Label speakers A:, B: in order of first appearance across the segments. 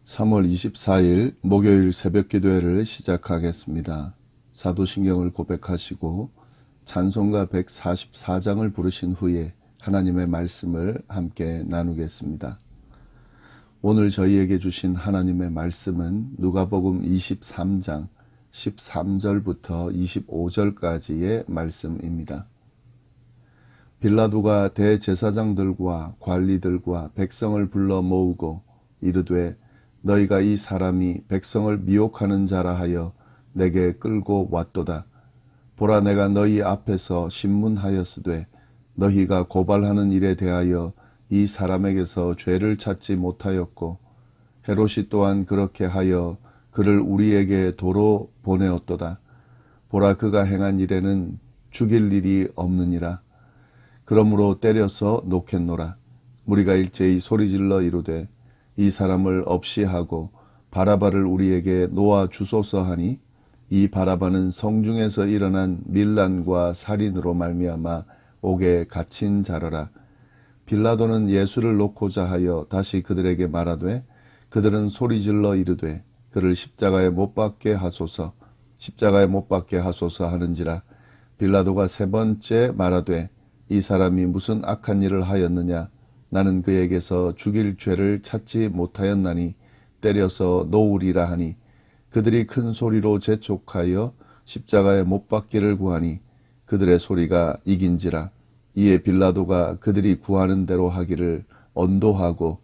A: 3월 24일 목요일 새벽기도회를 시작하겠습니다. 사도신경을 고백하시고 찬송가 144장을 부르신 후에 하나님의 말씀을 함께 나누겠습니다. 오늘 저희에게 주신 하나님의 말씀은 누가복음 23장 13절부터 25절까지의 말씀입니다. 빌라도가 대제사장들과 관리들과 백성을 불러 모으고 이르되 너희가 이 사람이 백성을 미혹하는 자라 하여 내게 끌고 왔도다. 보라, 내가 너희 앞에서 신문하였으되 너희가 고발하는 일에 대하여 이 사람에게서 죄를 찾지 못하였고 헤롯이 또한 그렇게 하여 그를 우리에게 도로 보내었도다. 보라, 그가 행한 일에는 죽일 일이 없느니라. 그러므로 때려서 놓겠노라. 무리가 일제히 소리질러 이르되 이 사람을 없이 하고 바라바를 우리에게 놓아 주소서 하니 이 바라바는 성중에서 일어난 밀란과 살인으로 말미암아 옥에 갇힌 자라라. 빌라도는 예수를 놓고자 하여 다시 그들에게 말하되 그들은 소리질러 이르되 그를 십자가에 못 박게 하소서, 십자가에 못 박게 하소서 하는지라. 빌라도가 세 번째 말하되 이 사람이 무슨 악한 일을 하였느냐? 나는 그에게서 죽일 죄를 찾지 못하였나니 때려서 놓으리라 하니 그들이 큰 소리로 재촉하여 십자가에 못 박기를 구하니 그들의 소리가 이긴지라. 이에 빌라도가 그들이 구하는 대로 하기를 언도하고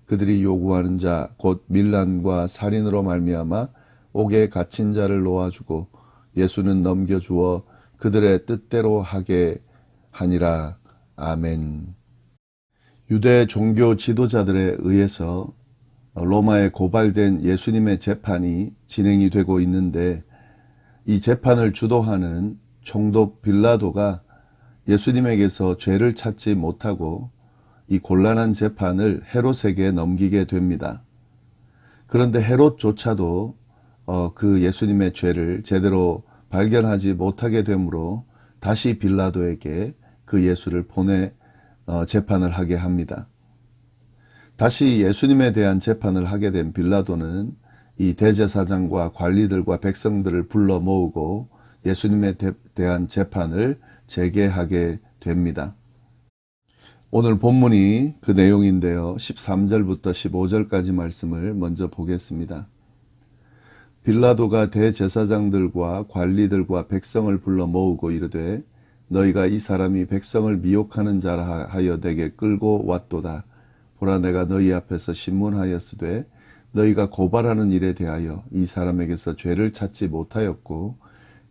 A: 그들이 요구하는 자 곧 밀란과 살인으로 말미암아 옥에 갇힌 자를 놓아주고 예수는 넘겨주어 그들의 뜻대로 하게 하니라. 아멘. 유대 종교 지도자들에 의해서 로마에 고발된 예수님의 재판이 진행이 되고 있는데 이 재판을 주도하는 총독 빌라도가 예수님에게서 죄를 찾지 못하고 이 곤란한 재판을 헤롯에게 넘기게 됩니다. 그런데 헤롯조차도 그 예수님의 죄를 제대로 발견하지 못하게 되므로 다시 빌라도에게 그 예수를 보내 재판을 하게 합니다. 다시 예수님에 대한 재판을 하게 된 빌라도는 이 대제사장과 관리들과 백성들을 불러 모으고 예수님에 대한 재판을 재개하게 됩니다. 오늘 본문이 그 내용인데요. 13절부터 15절까지 말씀을 먼저 보겠습니다. 빌라도가 대제사장들과 관리들과 백성을 불러 모으고 이르되 너희가 이 사람이 백성을 미혹하는 자라 하여 내게 끌고 왔도다. 보라, 내가 너희 앞에서 신문하였으되 너희가 고발하는 일에 대하여 이 사람에게서 죄를 찾지 못하였고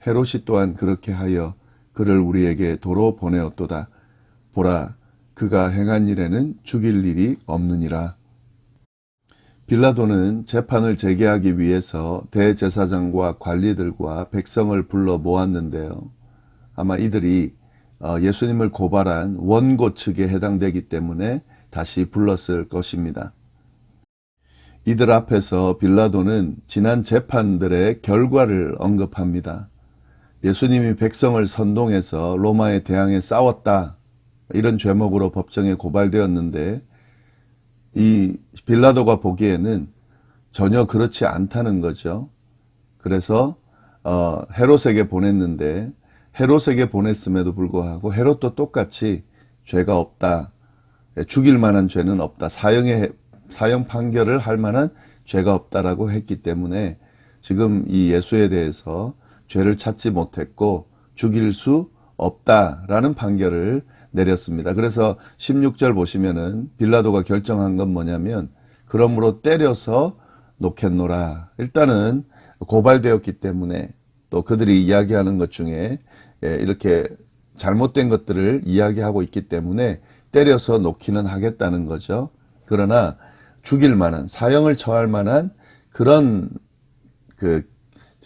A: 헤롯이 또한 그렇게 하여 그를 우리에게 도로 보내었도다. 보라, 그가 행한 일에는 죽일 일이 없느니라. 빌라도는 재판을 재개하기 위해서 대제사장과 관리들과 백성을 불러 모았는데요. 아마 이들이 예수님을 고발한 원고 측에 해당되기 때문에 다시 불렀을 것입니다. 이들 앞에서 빌라도는 지난 재판들의 결과를 언급합니다. 예수님이 백성을 선동해서 로마에 대항해 싸웠다, 이런 죄목으로 법정에 고발되었는데 이 빌라도가 보기에는 전혀 그렇지 않다는 거죠. 그래서 헤롯에게 보냈는데 헤롯에게 보냈음에도 불구하고 헤롯도 똑같이 죄가 없다, 죽일 만한 죄는 없다, 사형 판결을 할 만한 죄가 없다라고 했기 때문에 지금 이 예수에 대해서 죄를 찾지 못했고 죽일 수 없다라는 판결을 내렸습니다. 그래서 16절 보시면은 빌라도가 결정한 건 뭐냐면 그러므로 때려서 놓겠노라. 일단은 고발되었기 때문에 또 그들이 이야기하는 것 중에 이렇게 잘못된 것들을 이야기하고 있기 때문에 때려서 놓기는 하겠다는 거죠. 그러나 죽일 만한, 사형을 처할 만한 그런 그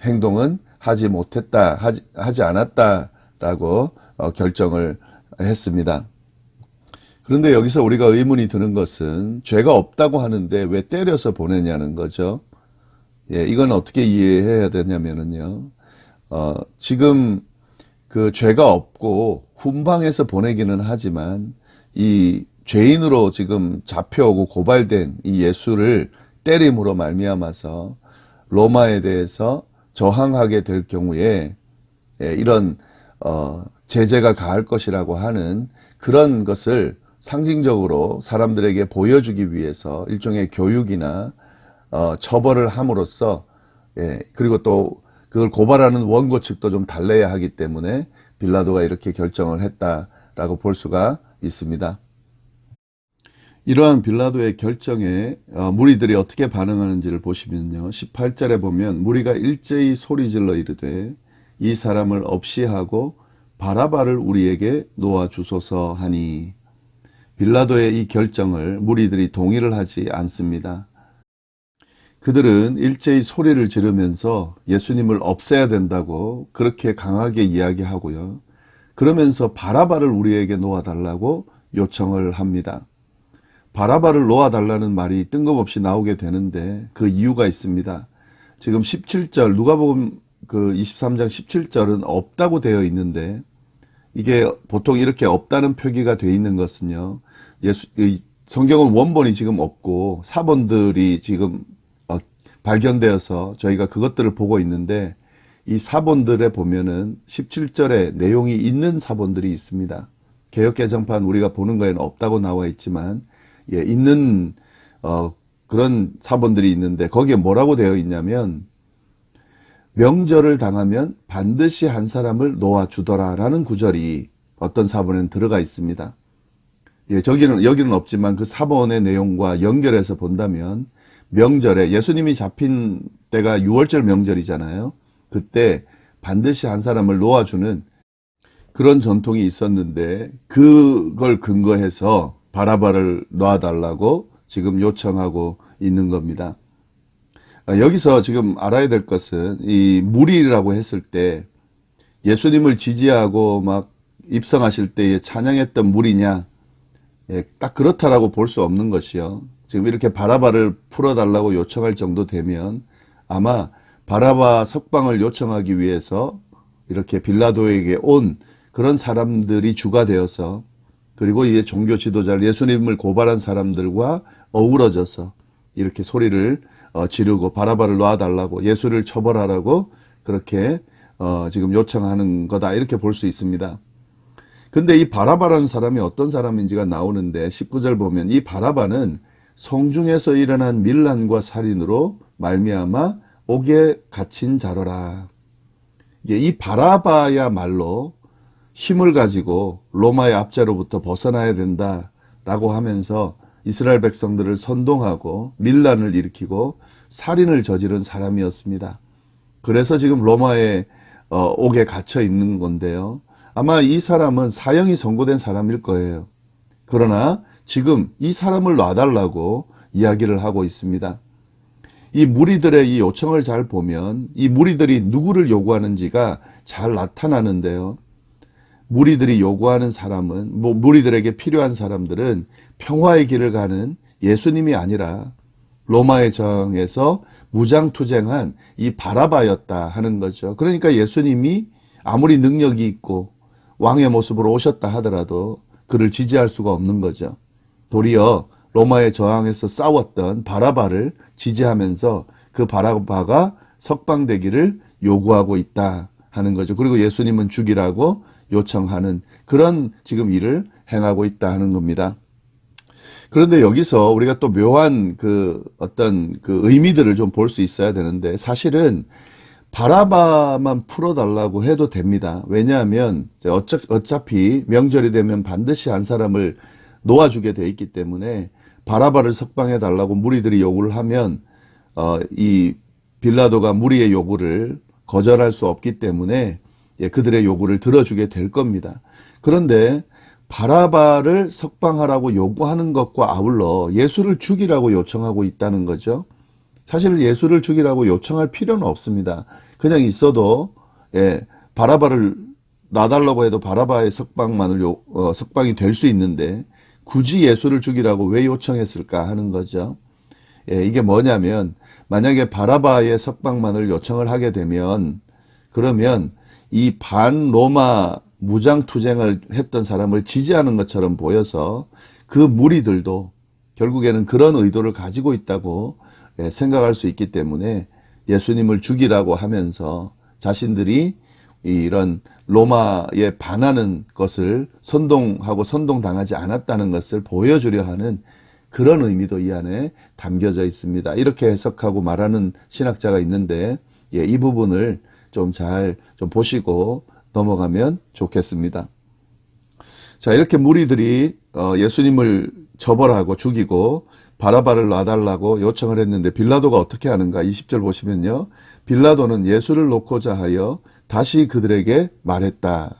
A: 행동은 하지 못했다, 하지 않았다라고 결정을 했습니다. 그런데 여기서 우리가 의문이 드는 것은 죄가 없다고 하는데 왜 때려서 보내냐는 거죠. 이건 어떻게 이해해야 되냐면요. 지금 그 죄가 없고 훈방해서 보내기는 하지만 이 죄인으로 지금 잡혀오고 고발된 이 예수를 때림으로 말미암아서 로마에 대해서 저항하게 될 경우에 이런 제재가 가할 것이라고 하는 그런 것을 상징적으로 사람들에게 보여주기 위해서 일종의 교육이나 처벌을 함으로써 그리고 또 그걸 고발하는 원고 측도 좀 달래야 하기 때문에 빌라도가 이렇게 결정을 했다라고 볼 수가 있습니다. 이러한 빌라도의 결정에 무리들이 어떻게 반응하는지를 보시면요. 18절에 보면 무리가 일제히 소리질러 이르되 이 사람을 없이 하고 바라바를 우리에게 놓아주소서 하니, 빌라도의 이 결정을 무리들이 동의를 하지 않습니다. 그들은 일제히 소리를 지르면서 예수님을 없애야 된다고 그렇게 강하게 이야기하고요. 그러면서 바라바를 우리에게 놓아달라고 요청을 합니다. 바라바를 놓아달라는 말이 뜬금없이 나오게 되는데 그 이유가 있습니다. 지금 17절 누가복음 그 23장 17절은 없다고 되어 있는데, 이게 보통 이렇게 없다는 표기가 되어 있는 것은요, 성경은 원본이 지금 없고 사본들이 지금 발견되어서 저희가 그것들을 보고 있는데, 이 사본들에 보면은 17절에 내용이 있는 사본들이 있습니다. 개역개정판 우리가 보는 거에는 없다고 나와 있지만 있는 그런 사본들이 있는데, 거기에 뭐라고 되어 있냐면 명절을 당하면 반드시 한 사람을 놓아주더라 라는 구절이 어떤 사본에는 들어가 있습니다. 여기는 없지만 그 사본의 내용과 연결해서 본다면 명절에 예수님이 잡힌 때가 6월절 명절이잖아요. 그때 반드시 한 사람을 놓아주는 그런 전통이 있었는데, 그걸 근거해서 바라바를 놔달라고 지금 요청하고 있는 겁니다. 여기서 지금 알아야 될 것은, 이 무리라고 했을 때 예수님을 지지하고 막 입성하실 때에 찬양했던 무리냐, 딱 그렇다라고 볼 수 없는 것이요. 지금 이렇게 바라바를 풀어달라고 요청할 정도 되면 아마 바라바 석방을 요청하기 위해서 이렇게 빌라도에게 온 그런 사람들이 주가 되어서, 그리고 이제 종교 지도자 예수님을 고발한 사람들과 어우러져서 이렇게 소리를 지르고 바라바를 놔달라고, 예수를 처벌하라고 그렇게 지금 요청하는 거다, 이렇게 볼 수 있습니다. 근데 이 바라바라는 사람이 어떤 사람인지가 나오는데, 19절 보면 이 바라바는 성중에서 일어난 밀란과 살인으로 말미암아 옥에 갇힌 자로라. 이 바라바야말로 힘을 가지고 로마의 압제로부터 벗어나야 된다라고 하면서 이스라엘 백성들을 선동하고 밀란을 일으키고 살인을 저지른 사람이었습니다. 그래서 지금 로마의 옥에 갇혀 있는 건데요. 아마 이 사람은 사형이 선고된 사람일 거예요. 그러나 지금 이 사람을 놔달라고 이야기를 하고 있습니다. 이 무리들의 이 요청을 잘 보면 이 무리들이 누구를 요구하는지가 잘 나타나는데요. 무리들이 요구하는 사람은, 무리들에게 필요한 사람들은 평화의 길을 가는 예수님이 아니라 로마의 정에서 무장투쟁한 이 바라바였다 하는 거죠. 그러니까 예수님이 아무리 능력이 있고 왕의 모습으로 오셨다 하더라도 그를 지지할 수가 없는 거죠. 도리어 로마의 저항에서 싸웠던 바라바를 지지하면서 그 바라바가 석방되기를 요구하고 있다 하는 거죠. 그리고 예수님은 죽이라고 요청하는 그런 지금 일을 행하고 있다 하는 겁니다. 그런데 여기서 우리가 또 묘한 그 어떤 그 의미들을 좀 볼 수 있어야 되는데, 사실은 바라바만 풀어달라고 해도 됩니다. 왜냐하면 어차피 명절이 되면 반드시 한 사람을 놓아주게 돼 있기 때문에 바라바를 석방해 달라고 무리들이 요구를 하면 이 빌라도가 무리의 요구를 거절할 수 없기 때문에 그들의 요구를 들어주게 될 겁니다. 그런데 바라바를 석방하라고 요구하는 것과 아울러 예수를 죽이라고 요청하고 있다는 거죠. 사실 예수를 죽이라고 요청할 필요는 없습니다. 그냥 있어도 바라바를 놔달라고 해도 바라바의 석방만을 석방이 될 수 있는데, 굳이 예수를 죽이라고 왜 요청했을까 하는 거죠. 이게 뭐냐면, 만약에 바라바의 석방만을 요청을 하게 되면, 그러면 이 반로마 무장투쟁을 했던 사람을 지지하는 것처럼 보여서 그 무리들도 결국에는 그런 의도를 가지고 있다고 생각할 수 있기 때문에 예수님을 죽이라고 하면서 자신들이 이런 로마에 반하는 것을 선동하고 선동당하지 않았다는 것을 보여주려 하는 그런 의미도 이 안에 담겨져 있습니다. 이렇게 해석하고 말하는 신학자가 있는데 이 부분을 좀 잘 좀 보시고 넘어가면 좋겠습니다. 자, 이렇게 무리들이 예수님을 처벌하고 죽이고 바라바를 놔달라고 요청을 했는데 빌라도가 어떻게 하는가? 20절 보시면요. 빌라도는 예수를 놓고자 하여 다시 그들에게 말했다.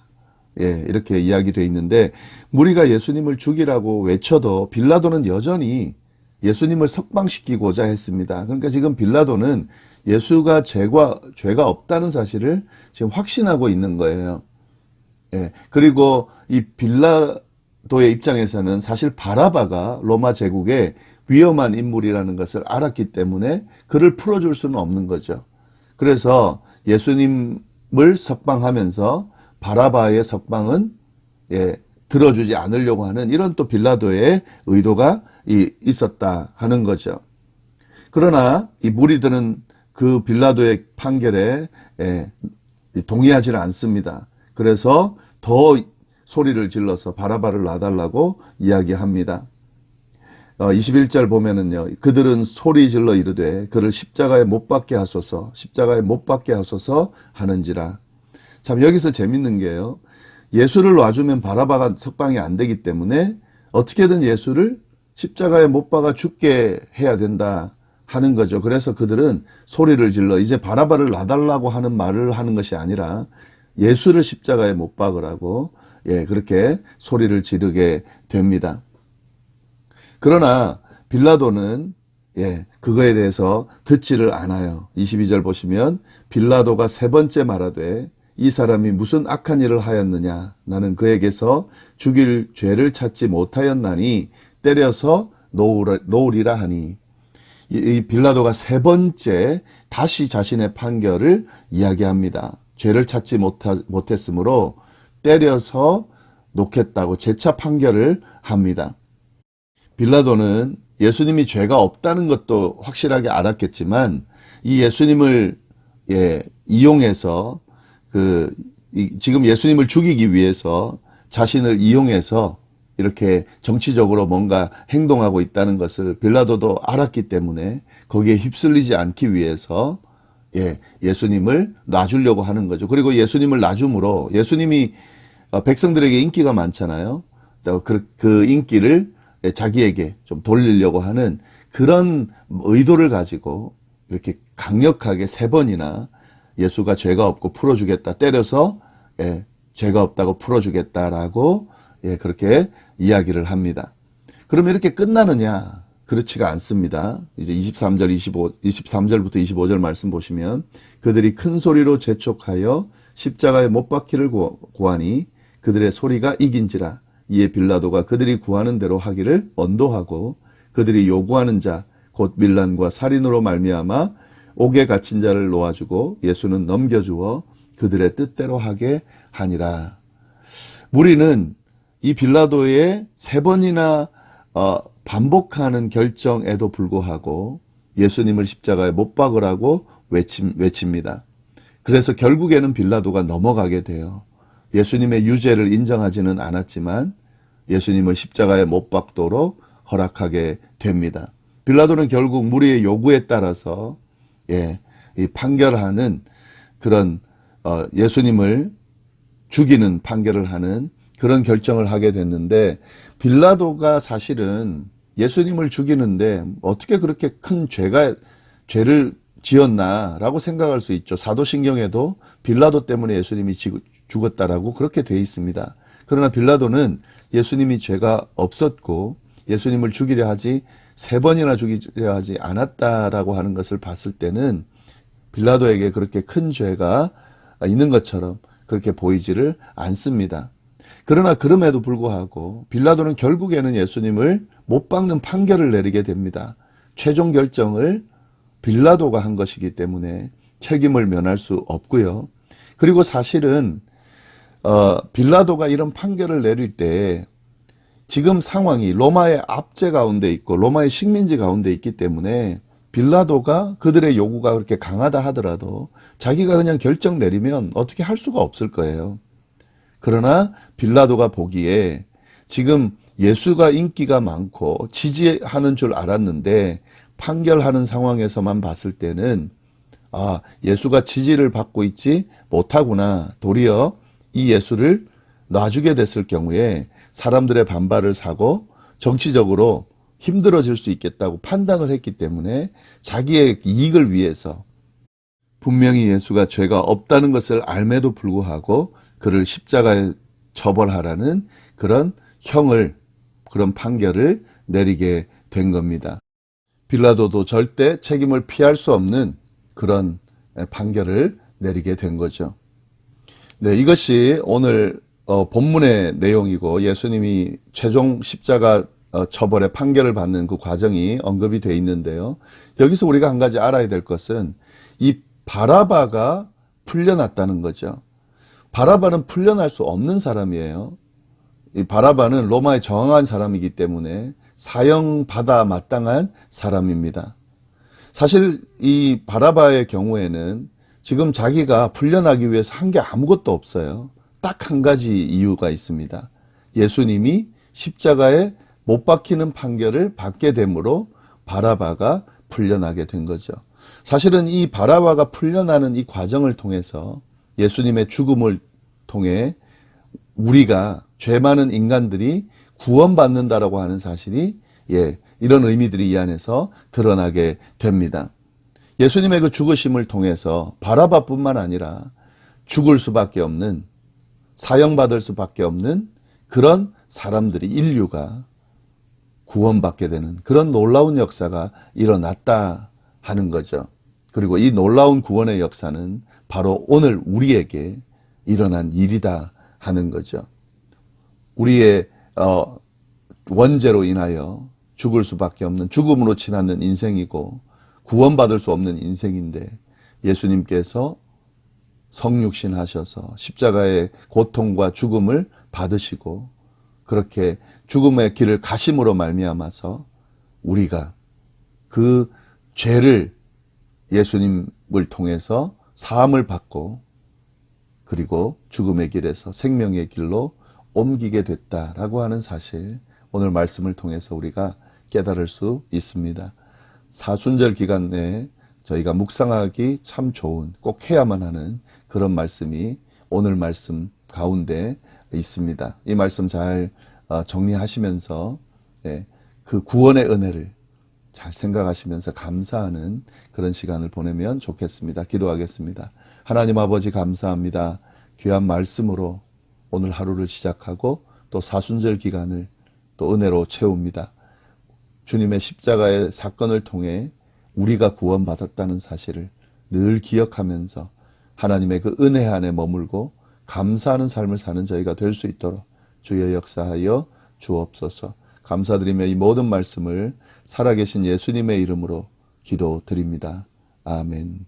A: 예, 이렇게 이야기되어 있는데 무리가 예수님을 죽이라고 외쳐도 빌라도는 여전히 예수님을 석방시키고자 했습니다. 그러니까 지금 빌라도는 예수가 죄가 없다는 사실을 지금 확신하고 있는 거예요. 예, 그리고 이 빌라도의 입장에서는 사실 바라바가 로마 제국의 위험한 인물이라는 것을 알았기 때문에 그를 풀어줄 수는 없는 거죠. 그래서 예수님을 석방하면서 바라바의 석방은 들어주지 않으려고 하는 이런 또 빌라도의 의도가 있었다 하는 거죠. 그러나 이 무리들은 그 빌라도의 판결에 동의하지는 않습니다. 그래서 더 소리를 질러서 바라바를 놔달라고 이야기합니다. 21절 보면은요, 그들은 소리 질러 이르되 그를 십자가에 못 박게 하소서, 십자가에 못 박게 하소서 하는지라. 참 여기서 재밌는 게요, 예수를 놔주면 바라바가 석방이 안 되기 때문에 어떻게든 예수를 십자가에 못 박아 죽게 해야 된다 하는 거죠. 그래서 그들은 소리를 질러 이제 바라바를 놔달라고 하는 말을 하는 것이 아니라 예수를 십자가에 못 박으라고 그렇게 소리를 지르게 됩니다. 그러나 빌라도는 그거에 대해서 듣지를 않아요. 22절 보시면 빌라도가 세 번째 말하되 이 사람이 무슨 악한 일을 하였느냐, 나는 그에게서 죽일 죄를 찾지 못하였나니 때려서 놓으리라 하니. 이 빌라도가 세 번째 다시 자신의 판결을 이야기합니다. 죄를 찾지 못했으므로 때려서 놓겠다고 재차 판결을 합니다. 빌라도는 예수님이 죄가 없다는 것도 확실하게 알았겠지만 이 예수님을 이용해서 지금 예수님을 죽이기 위해서 자신을 이용해서 이렇게 정치적으로 뭔가 행동하고 있다는 것을 빌라도도 알았기 때문에 거기에 휩쓸리지 않기 위해서 예수님을 놔주려고 하는 거죠. 그리고 예수님을 놔줌으로 예수님이 백성들에게 인기가 많잖아요. 그 인기를 자기에게 좀 돌리려고 하는 그런 의도를 가지고 이렇게 강력하게 세 번이나 예수가 죄가 없고 풀어주겠다, 때려서 죄가 없다고 풀어주겠다라고 그렇게 이야기를 합니다. 그러면 이렇게 끝나느냐? 그렇지가 않습니다. 이제 23절부터 25절 말씀 보시면 그들이 큰 소리로 재촉하여 십자가에 못 박기를 고하니 그들의 소리가 이긴지라. 이에 빌라도가 그들이 구하는 대로 하기를 언도하고 그들이 요구하는 자 곧 밀란과 살인으로 말미암아 옥에 갇힌 자를 놓아주고 예수는 넘겨주어 그들의 뜻대로 하게 하니라. 무리는 이 빌라도의 세 번이나 반복하는 결정에도 불구하고 예수님을 십자가에 못 박으라고 외칩니다. 그래서 결국에는 빌라도가 넘어가게 돼요. 예수님의 유죄를 인정하지는 않았지만 예수님을 십자가에 못 박도록 허락하게 됩니다. 빌라도는 결국 무리의 요구에 따라서 이 판결하는 그런 예수님을 죽이는 판결을 하는 그런 결정을 하게 됐는데 빌라도가 사실은 예수님을 죽이는데 어떻게 그렇게 큰 죄를 지었나라고 생각할 수 있죠. 사도신경에도 빌라도 때문에 예수님이 죽었다라고 그렇게 돼 있습니다. 그러나 빌라도는 예수님이 죄가 없었고 예수님을 죽이려 하지 세 번이나 죽이려 하지 않았다라고 하는 것을 봤을 때는 빌라도에게 그렇게 큰 죄가 있는 것처럼 그렇게 보이지를 않습니다. 그러나 그럼에도 불구하고 빌라도는 결국에는 예수님을 못 박는 판결을 내리게 됩니다. 최종 결정을 빌라도가 한 것이기 때문에 책임을 면할 수 없고요. 그리고 사실은 빌라도가 이런 판결을 내릴 때 지금 상황이 로마의 압제 가운데 있고 로마의 식민지 가운데 있기 때문에 빌라도가 그들의 요구가 그렇게 강하다 하더라도 자기가 그냥 결정 내리면 어떻게 할 수가 없을 거예요. 그러나 빌라도가 보기에 지금 예수가 인기가 많고 지지하는 줄 알았는데 판결하는 상황에서만 봤을 때는 예수가 지지를 받고 있지 못하구나. 도리어 이 예수를 놔주게 됐을 경우에 사람들의 반발을 사고 정치적으로 힘들어질 수 있겠다고 판단을 했기 때문에 자기의 이익을 위해서 분명히 예수가 죄가 없다는 것을 알매도 불구하고 그를 십자가에 처벌하라는 그런 그런 판결을 내리게 된 겁니다. 빌라도도 절대 책임을 피할 수 없는 그런 판결을 내리게 된 거죠. 네, 이것이 오늘 본문의 내용이고 예수님이 최종 십자가 처벌의 판결을 받는 그 과정이 언급이 되어 있는데요. 여기서 우리가 한 가지 알아야 될 것은 이 바라바가 풀려났다는 거죠. 바라바는 풀려날 수 없는 사람이에요. 이 바라바는 로마에 저항한 사람이기 때문에 사형받아 마땅한 사람입니다. 사실 이 바라바의 경우에는 지금 자기가 풀려나기 위해서 한 게 아무것도 없어요. 딱 한 가지 이유가 있습니다. 예수님이 십자가에 못 박히는 판결을 받게 되므로 바라바가 풀려나게 된 거죠. 사실은 이 바라바가 풀려나는 이 과정을 통해서 예수님의 죽음을 통해 우리가 죄 많은 인간들이 구원받는다라고 하는 사실이 이런 의미들이 이 안에서 드러나게 됩니다. 예수님의 그 죽으심을 통해서 바라바뿐만 아니라 죽을 수밖에 없는, 사형받을 수밖에 없는 그런 사람들이, 인류가 구원받게 되는 그런 놀라운 역사가 일어났다 하는 거죠. 그리고 이 놀라운 구원의 역사는 바로 오늘 우리에게 일어난 일이다 하는 거죠. 우리의 원죄로 인하여 죽을 수밖에 없는, 죽음으로 지나는 인생이고 구원받을 수 없는 인생인데 예수님께서 성육신 하셔서 십자가의 고통과 죽음을 받으시고 그렇게 죽음의 길을 가심으로 말미암아서 우리가 그 죄를 예수님을 통해서 사함을 받고 그리고 죽음의 길에서 생명의 길로 옮기게 됐다라고 하는 사실, 오늘 말씀을 통해서 우리가 깨달을 수 있습니다. 사순절 기간 내에 저희가 묵상하기 참 좋은, 꼭 해야만 하는 그런 말씀이 오늘 말씀 가운데 있습니다. 이 말씀 잘 정리하시면서 그 구원의 은혜를 잘 생각하시면서 감사하는 그런 시간을 보내면 좋겠습니다. 기도하겠습니다. 하나님 아버지 감사합니다. 귀한 말씀으로 오늘 하루를 시작하고 또 사순절 기간을 또 은혜로 채웁니다. 주님의 십자가의 사건을 통해 우리가 구원받았다는 사실을 늘 기억하면서 하나님의 그 은혜 안에 머물고 감사하는 삶을 사는 저희가 될 수 있도록 주여 역사하여 주옵소서. 감사드리며 이 모든 말씀을 살아계신 예수님의 이름으로 기도드립니다. 아멘.